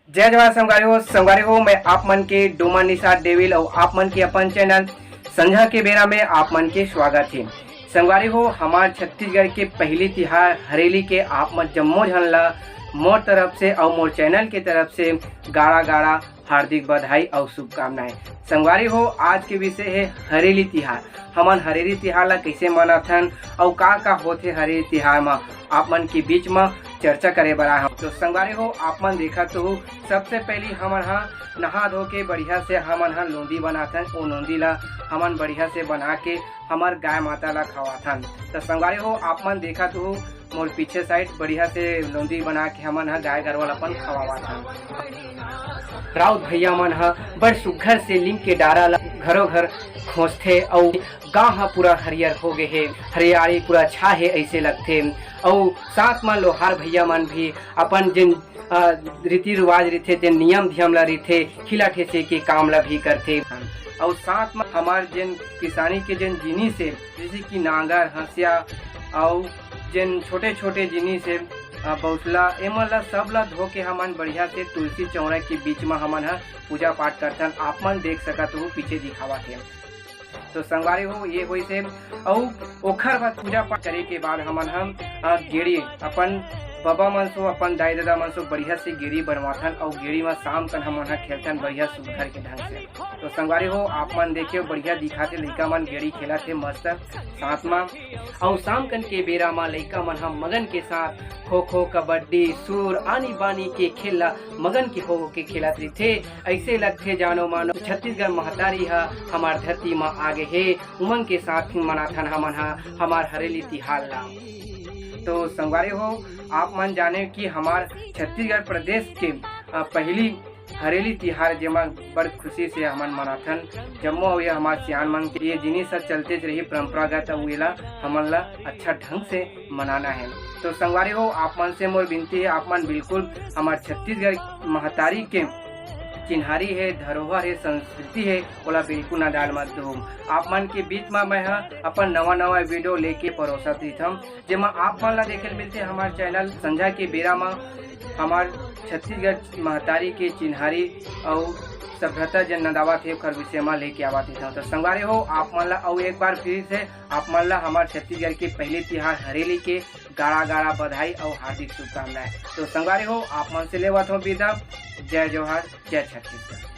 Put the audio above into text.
जय जवाहर संगवारी हो मैं आप मन के डोमा निशा डेविल और आप मन के अपन चैनल संझा के बेरा में आप मन के स्वागत है। संगवारी हो हमार छत्तीसगढ़ के पहली तिहार हरेली के आप मन जम्मो झन ला मोर तरफ से और मोर चैनल के तरफ से गाड़ा गाड़ा हार्दिक बधाई और शुभकामनाएं। संगवारी हो आज के विषय है हरेली तिहार। हमन हरेली तिहार ला कैसे मनाथन और का होथे हरेली तिहार में आप मन के बीच में चर्चा करे बर आए। तो संगवारी हो आप मन देखा तो सबसे पहली हमन हा नहा धो के बढ़िया से हमन हा लोंदी बनाथन। वो लोंदी ला हमन बढ़िया से बना के हमार गाय माता ला खवाथन। तो संगवारी हो आप मन देखा तो मोर पीछे साइड बढ़िया से लोंदी बना के हमन हा गाय गरवा अपन खवाथन। राउत भैया मन हा बड़ सुघर से लीम के डारा ला घरों घर खोजथे और गाँव हा पूरा हरियर हो गए है, हरियाली पूरा छा है ऐसे लगथे। और साथ में लोहार भैया मन भी अपन जिन रीति रिवाज रहते तेन नियम धियम ला रहते खिला ठेसे के काम ला भी करते। और साथ में हमार जिन किसानी के जिन जिनिस है जैसे कि नांगर हंसिया और जिन छोटे छोटे जिनिस है बौसला एमन ला सब ला धो के हमन बढ़िया से तुलसी चौरा के बीच में हमन हा पूजा पाठ करथन। आप मन देख सकत हो पीछे दिखावा थे। तो संगवारी हो ये होई से और ओखर बाद पूजा पाठ करे के बाद हमन हम गेड़ी अपन बाबा मन सो अपन दाई दादा मन सो बढ़िया से गेड़ी बनवाथन और गेड़ी में शाम कन हमन हा खेलथन बढ़िया सुघर के ढंग से। तो संगवारी हो आप मन देखियो बढ़िया दिखाते लइका मन गेड़ी खेला थे मस्त साथ में। और शाम कन के बेरा में लइका मन हम मगन के साथ खो खो कबड्डी सुर आनी बानी के खेला मगन के हो के खेलत थे। ऐसे लगते जानो मानो छत्तीसगढ़ महतारी हा हमार धरती में आगे है उमंग के साथ मनाथन हमन हा हमार हरेली तिहार ला। तो संगवारी हो आप मन जाने कि हमार छत्तीसगढ़ प्रदेश के पहली हरेली तिहार जेमा बड़ खुशी से हमन मनाथन। जम्मो हुए हमार सियान मन के ये जिनिस चलते रही परंपरागत अवेला हमन ला अच्छा ढंग से मनाना है। तो संगवारी हो आप मन से मोर विनती है आप मन बिल्कुल हमार छत्तीसगढ़ महतारी के चिन्हारी है धरोहर है संस्कृति है ओला बिल्कुल न डाल मत दो। आप मन के बीच में मैं अपन नवा नवा वीडियो लेके परोसत रही जेमा आप मन ला देखे मिलते हमार चैनल संझा के बेरा में हमार छत्तीसगढ़ महतारी के चिन्हारी और सभ्यता जन नदावा थे ओकर विषय में लेके आवा थे। तो संगवारी हो आप मन ला और एक बार फिर से आप मन ला हमार छत्तीसगढ़ के पहले तिहार हरेली के गाड़ा गाड़ा बधाई और हार्दिक शुभकामनाएं। तो संगवारी हो आप मन से लेवत हो विदा। जय जवाहर जय छत्तीसगढ़।